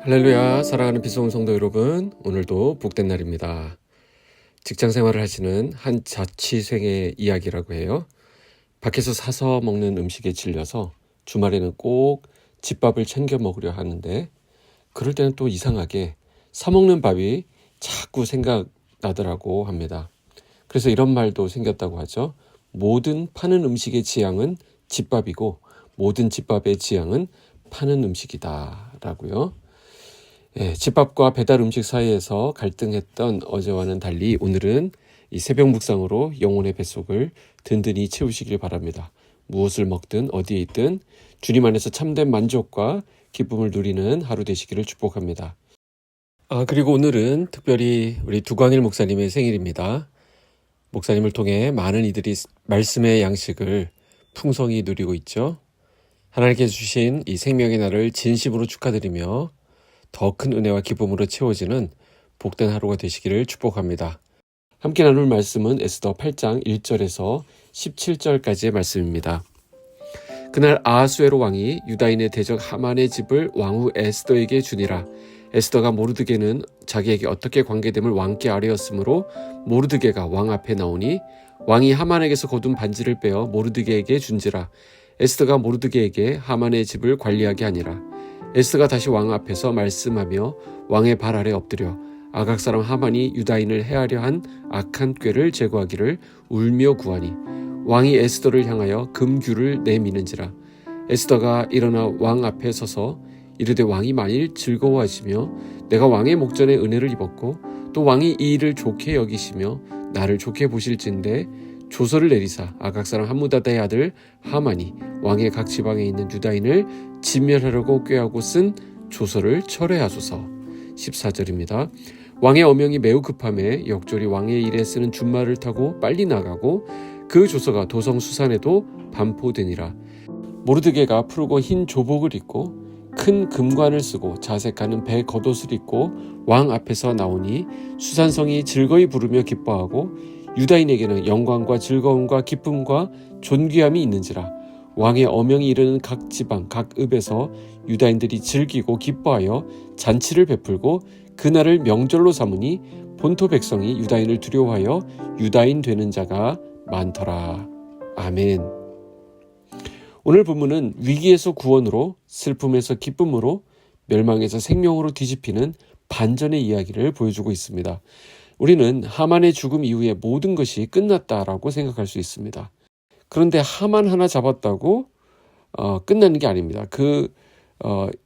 할렐루야, 사랑하는 빛소금 성도 여러분, 오늘도 복된 날입니다. 직장 생활을 하시는 한 자취생의 이야기라고 해요. 밖에서 사서 먹는 음식에 질려서 주말에는 꼭 집밥을 챙겨 먹으려 하는데, 그럴 때는 또 이상하게 사 먹는 밥이 자꾸 생각나더라고 합니다. 그래서 이런 말도 생겼다고 하죠. 모든 파는 음식의 지향은 집밥이고 모든 집밥의 지향은 파는 음식이다 라고요. 집밥과 배달 음식 사이에서 갈등했던 어제와는 달리 오늘은 이 새벽 묵상으로 영혼의 뱃속을 든든히 채우시길 바랍니다. 무엇을 먹든 어디에 있든 주님 안에서 참된 만족과 기쁨을 누리는 하루 되시기를 축복합니다. 그리고 오늘은 특별히 우리 두광일 목사님의 생일입니다. 목사님을 통해 많은 이들이 말씀의 양식을 풍성히 누리고 있죠. 하나님께 주신 이 생명의 날을 진심으로 축하드리며 더 큰 은혜와 기쁨으로 채워지는 복된 하루가 되시기를 축복합니다. 함께 나눌 말씀은 에스더 8장 1절에서 17절까지의 말씀입니다. 그날 아하수에로 왕이 유다인의 대적 하만의 집을 왕후 에스더에게 주니라. 에스더가 모르드게는 자기에게 어떻게 관계됨을 왕께 아뢰었으므로 모르드게가 왕 앞에 나오니 왕이 하만에게서 거둔 반지를 빼어 모르드게에게 준지라. 에스더가 모르드게에게 하만의 집을 관리하게 하니라. 에스더가 다시 왕 앞에서 말씀하며 왕의 발 아래 엎드려 아각 사람 하만이 유다인을 해하려 한 악한 꾀를 제거하기를 울며 구하니 왕이 에스더를 향하여 금규를 내미는지라. 에스더가 일어나 왕 앞에 서서 이르되 왕이 만일 즐거워하시며 내가 왕의 목전에 은혜를 입었고 또 왕이 이 일을 좋게 여기시며 나를 좋게 보실진대 조서를 내리사 아각 사람 함무다다의 아들 하만이 왕의 각 지방에 있는 유다인을 진멸하려고 꾀하고 쓴 조서를 철회하소서. 14절입니다. 왕의 어명이 매우 급함에 역졸이 왕의 일에 쓰는 준말을 타고 빨리 나가고 그 조서가 도성 수산에도 반포되니라. 모르드게가 푸르고 흰 조복을 입고 큰 금관을 쓰고 자색하는 배 겉옷을 입고 왕 앞에서 나오니 수산성이 즐거이 부르며 기뻐하고 유다인에게는 영광과 즐거움과 기쁨과 존귀함이 있는지라. 왕의 어명이 이르는 각 지방 각 읍에서 유다인들이 즐기고 기뻐하여 잔치를 베풀고 그날을 명절로 삼으니 본토 백성이 유다인을 두려워하여 유다인 되는 자가 많더라. 아멘. 오늘 본문은 위기에서 구원으로, 슬픔에서 기쁨으로, 멸망에서 생명으로 뒤집히는 반전의 이야기를 보여주고 있습니다. 우리는 하만의 죽음 이후에 모든 것이 끝났다라고 생각할 수 있습니다. 그런데 하만 하나 잡았다고 끝나는 게 아닙니다.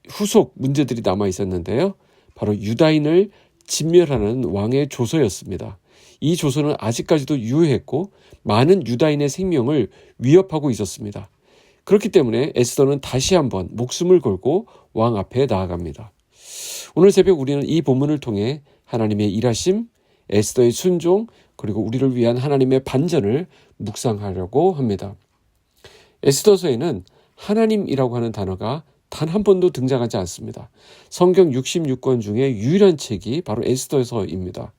후속 문제들이 남아 있었는데요. 바로 유다인을 진멸하는 왕의 조서였습니다. 이 조서는 아직까지도 유효했고 많은 유다인의 생명을 위협하고 있었습니다. 그렇기 때문에 에스더는 다시 한번 목숨을 걸고 왕 앞에 나아갑니다. 오늘 새벽 우리는 이 본문을 통해 하나님의 일하심, 에스더의 순종, 그리고 우리를 위한 하나님의 반전을 묵상하려고 합니다. 에스더서에는 하나님이라고 하는 단어가 단 한 번도 등장하지 않습니다. 성경 66권 중에 유일한 책이 바로 에스더서입니다.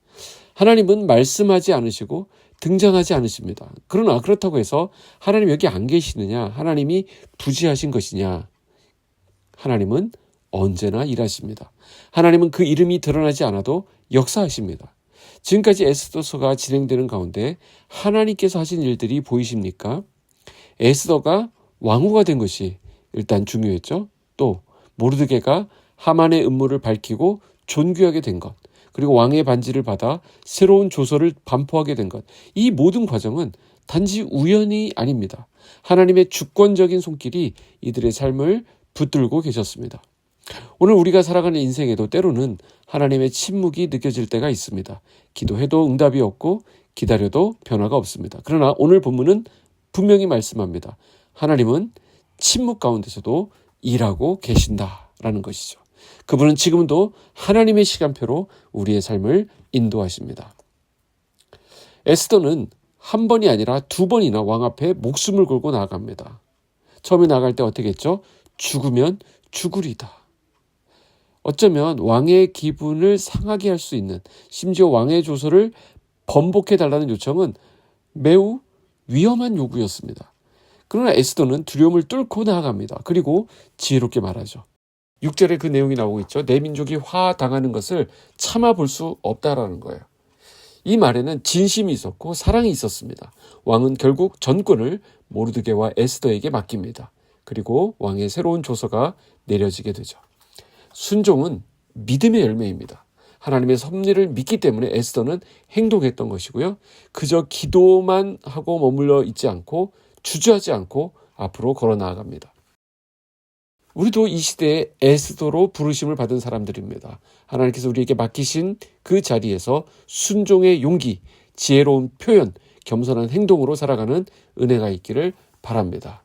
하나님은 말씀하지 않으시고 등장하지 않으십니다. 그러나 그렇다고 해서 하나님 여기 안 계시느냐, 하나님이 부지하신 것이냐, 하나님은 언제나 일하십니다. 하나님은 그 이름이 드러나지 않아도 역사하십니다. 지금까지 에스더서가 진행되는 가운데 하나님께서 하신 일들이 보이십니까? 에스더가 왕후가 된 것이 일단 중요했죠. 또 모르드게가 하만의 음모를 밝히고 존귀하게 된 것, 그리고 왕의 반지를 받아 새로운 조서를 반포하게 된 것, 이 모든 과정은 단지 우연이 아닙니다. 하나님의 주권적인 손길이 이들의 삶을 붙들고 계셨습니다. 오늘 우리가 살아가는 인생에도 때로는 하나님의 침묵이 느껴질 때가 있습니다. 기도해도 응답이 없고 기다려도 변화가 없습니다. 그러나 오늘 본문은 분명히 말씀합니다. 하나님은 침묵 가운데서도 일하고 계신다라는 것이죠. 그분은 지금도 하나님의 시간표로 우리의 삶을 인도하십니다. 에스더는 한 번이 아니라 두 번이나 왕 앞에 목숨을 걸고 나아갑니다. 처음에 나갈 때 어떻게 했죠? 죽으면 죽으리다. 어쩌면 왕의 기분을 상하게 할 수 있는, 심지어 왕의 조서를 번복해달라는 요청은 매우 위험한 요구였습니다. 그러나 에스더는 두려움을 뚫고 나아갑니다. 그리고 지혜롭게 말하죠. 6절에 그 내용이 나오고 있죠. 내 민족이 화당하는 것을 참아볼 수 없다라는 거예요. 이 말에는 진심이 있었고 사랑이 있었습니다. 왕은 결국 전권을 모르드게와 에스더에게 맡깁니다. 그리고 왕의 새로운 조서가 내려지게 되죠. 순종은 믿음의 열매입니다. 하나님의 섭리를 믿기 때문에 에스더는 행동했던 것이고요. 그저 기도만 하고 머물러 있지 않고 주저하지 않고 앞으로 걸어 나아갑니다. 우리도 이 시대에 에스더로 부르심을 받은 사람들입니다. 하나님께서 우리에게 맡기신 그 자리에서 순종의 용기, 지혜로운 표현, 겸손한 행동으로 살아가는 은혜가 있기를 바랍니다.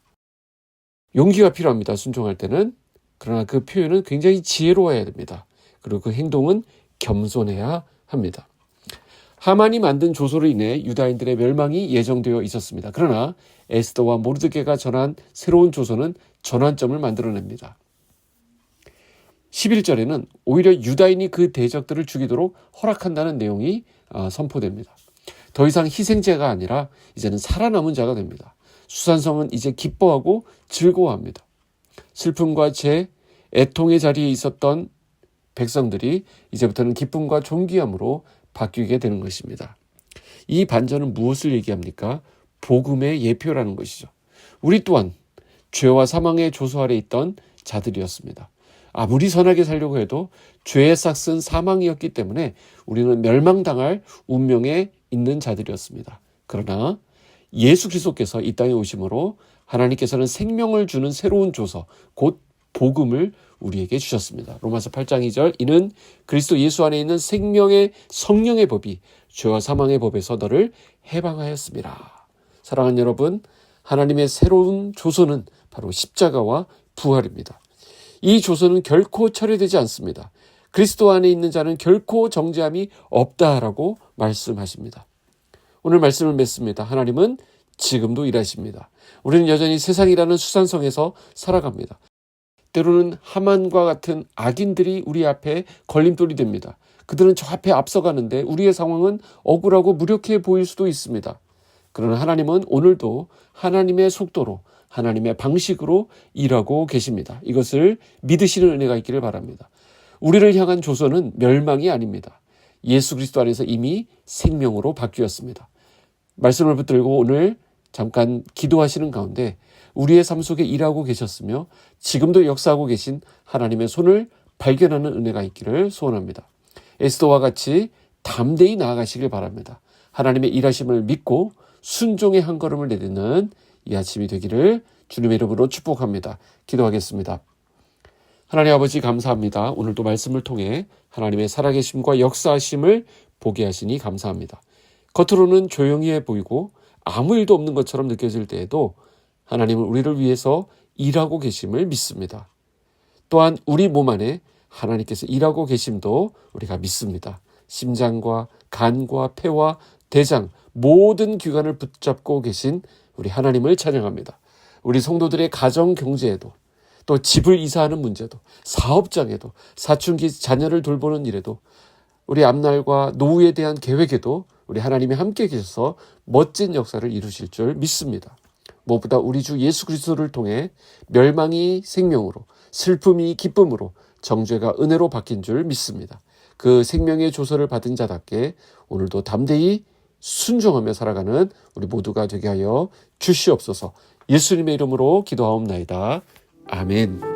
용기가 필요합니다. 순종할 때는. 그러나 그 표현은 굉장히 지혜로워야 됩니다. 그리고 그 행동은 겸손해야 합니다. 하만이 만든 조소로 인해 유다인들의 멸망이 예정되어 있었습니다. 그러나 에스더와 모르드게가 전한 새로운 조서는 전환점을 만들어냅니다. 11절에는 오히려 유다인이 그 대적들을 죽이도록 허락한다는 내용이 선포됩니다. 더 이상 희생자가 아니라 이제는 살아남은 자가 됩니다. 수산성은 이제 기뻐하고 즐거워합니다. 슬픔과 죄, 애통의 자리에 있었던 백성들이 이제부터는 기쁨과 존귀함으로 바뀌게 되는 것입니다. 이 반전은 무엇을 얘기합니까? 복음의 예표라는 것이죠. 우리 또한 죄와 사망의 조소 아래 있던 자들이었습니다. 아무리 선하게 살려고 해도 죄의 싹은 사망이었기 때문에 우리는 멸망당할 운명에 있는 자들이었습니다. 그러나 예수 그리스도께서 이 땅에 오심으로 하나님께서는 생명을 주는 새로운 조서, 곧 복음을 우리에게 주셨습니다. 로마서 8장 2절, 이는 그리스도 예수 안에 있는 생명의 성령의 법이 죄와 사망의 법에서 너를 해방하였습니다. 사랑하는 여러분, 하나님의 새로운 조서는 바로 십자가와 부활입니다. 이 조서는 결코 철회되지 않습니다. 그리스도 안에 있는 자는 결코 정죄함이 없다라고 말씀하십니다. 오늘 말씀을 맺습니다. 하나님은 지금도 일하십니다. 우리는 여전히 세상이라는 수산성에서 살아갑니다. 때로는 하만과 같은 악인들이 우리 앞에 걸림돌이 됩니다. 그들은 저 앞에 앞서가는데 우리의 상황은 억울하고 무력해 보일 수도 있습니다. 그러나 하나님은 오늘도 하나님의 속도로, 하나님의 방식으로 일하고 계십니다. 이것을 믿으시는 은혜가 있기를 바랍니다. 우리를 향한 조서는 멸망이 아닙니다. 예수 그리스도 안에서 이미 생명으로 바뀌었습니다. 말씀을 붙들고 오늘 잠깐 기도하시는 가운데 우리의 삶 속에 일하고 계셨으며 지금도 역사하고 계신 하나님의 손을 발견하는 은혜가 있기를 소원합니다. 에스더와 같이 담대히 나아가시길 바랍니다. 하나님의 일하심을 믿고 순종의 한 걸음을 내딛는 이 아침이 되기를 주님의 이름으로 축복합니다. 기도하겠습니다. 하나님 아버지 감사합니다. 오늘도 말씀을 통해 하나님의 살아계심과 역사하심을 보게 하시니 감사합니다. 겉으로는 조용히 해 보이고 아무 일도 없는 것처럼 느껴질 때에도 하나님은 우리를 위해서 일하고 계심을 믿습니다. 또한 우리 몸 안에 하나님께서 일하고 계심도 우리가 믿습니다. 심장과 간과 폐와 대장 모든 기관을 붙잡고 계신 우리 하나님을 찬양합니다. 우리 성도들의 가정 경제에도 또 집을 이사하는 문제도 사업장에도 사춘기 자녀를 돌보는 일에도 우리 앞날과 노후에 대한 계획에도 우리 하나님이 함께 계셔서 멋진 역사를 이루실 줄 믿습니다. 무엇보다 우리 주 예수 그리스도를 통해 멸망이 생명으로, 슬픔이 기쁨으로, 정죄가 은혜로 바뀐 줄 믿습니다. 그 생명의 조서를 받은 자답게 오늘도 담대히 순종하며 살아가는 우리 모두가 되게 하여 주시옵소서. 예수님의 이름으로 기도하옵나이다. 아멘.